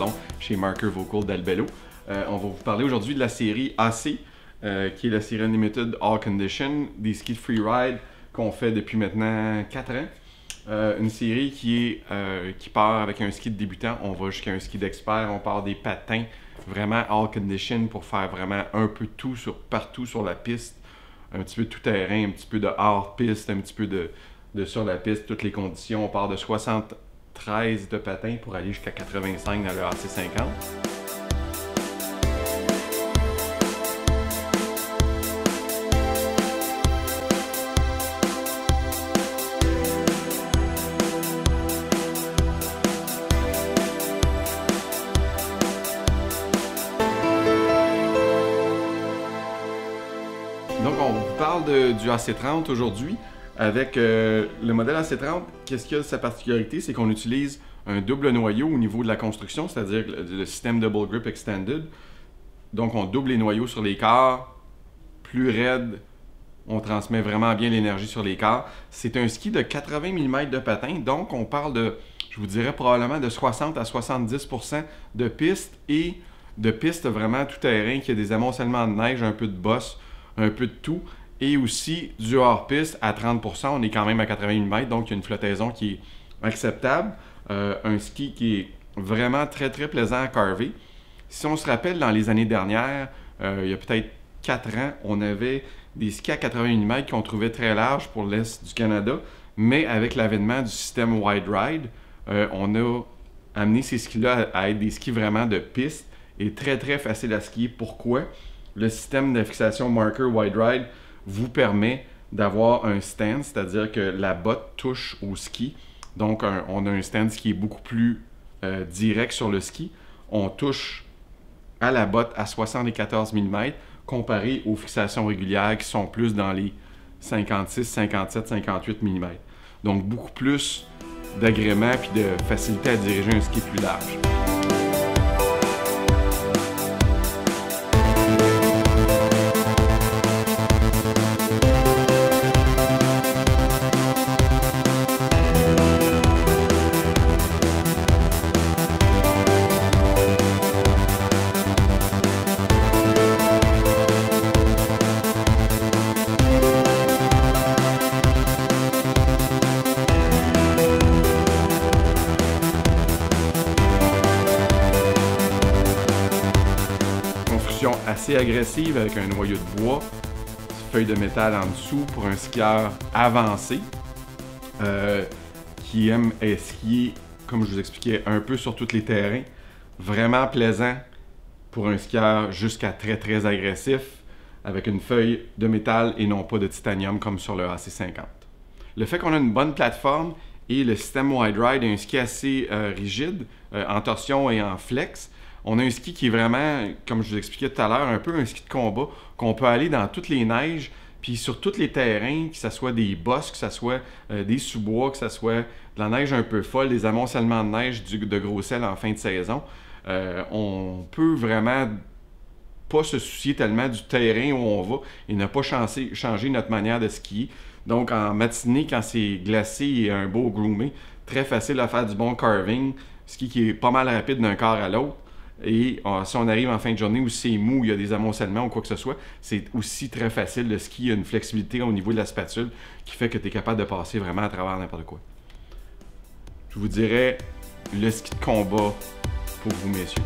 pardon, chez Marker Vocal d'Albello. On va vous parler aujourd'hui de la série AC, qui est la série Unlimited All Condition, des skis de freeride qu'on fait depuis maintenant 4 ans. Une série qui part avec un ski de débutant, on va jusqu'à un ski d'expert, on part des patins, vraiment all condition pour faire vraiment un peu tout partout sur la piste, un petit peu de tout terrain, un petit peu de hors piste, un petit peu de sur la piste, toutes les conditions. On part de 73 de patins pour aller jusqu'à 85 dans le AC50. Donc, on vous parle du AC30 aujourd'hui. Avec le modèle AC30, qu'est-ce qu'il y a de sa particularité? C'est qu'on utilise un double noyau au niveau de la construction, c'est-à-dire le système Double Grip Extended. Donc, on double les noyaux sur les corps, plus raide, on transmet vraiment bien l'énergie sur les corps. C'est un ski de 80 mm de patin, donc on parle de, je vous dirais probablement de 60 à 70% de piste et de piste vraiment tout terrain, qui a des amoncellements de neige, un peu de bosse, un peu de tout, et aussi du hors-piste à 30%, on est quand même à 80 mm, donc il y a une flottaison qui est acceptable. Un ski qui est vraiment très très plaisant à carver. Si on se rappelle, dans les années dernières, il y a peut-être 4 ans, on avait des skis à 80 mm qu'on trouvait très larges pour l'Est du Canada, mais avec l'avènement du système Wide Ride, on a amené ces skis-là à être des skis vraiment de piste et très très faciles à skier. Pourquoi? Le système de fixation Marker Wide Ride vous permet d'avoir un stand, c'est-à-dire que la botte touche au ski. Donc, on a un stand qui est beaucoup plus direct sur le ski. On touche à la botte à 74 mm comparé aux fixations régulières qui sont plus dans les 56, 57, 58 mm. Donc, beaucoup plus d'agrément et de facilité à diriger un ski plus large. Assez agressive avec un noyau de bois, feuille de métal en dessous pour un skieur avancé qui aime skier, comme je vous expliquais, un peu sur tous les terrains. Vraiment plaisant pour un skieur jusqu'à très très agressif avec une feuille de métal et non pas de titanium comme sur le AC50. Le fait qu'on a une bonne plateforme et le système Wide Ride est un ski assez rigide en torsion et en flex. On a un ski qui est vraiment, comme je vous expliquais tout à l'heure, un peu un ski de combat, qu'on peut aller dans toutes les neiges, puis sur tous les terrains, que ce soit des bosses, que ce soit des sous-bois, que ce soit de la neige un peu folle, des amoncellements de neige de gros sel en fin de saison. On peut vraiment pas se soucier tellement du terrain où on va et ne pas changer notre manière de skier. Donc en matinée, quand c'est glacé et un beau groomé, très facile à faire du bon carving, ski qui est pas mal rapide d'un quart à l'autre. Et si on arrive en fin de journée où c'est mou, il y a des amoncellements ou quoi que ce soit, c'est aussi très facile. Le ski, il y a une flexibilité au niveau de la spatule qui fait que tu es capable de passer vraiment à travers n'importe quoi. Je vous dirais le ski de combat pour vous, messieurs.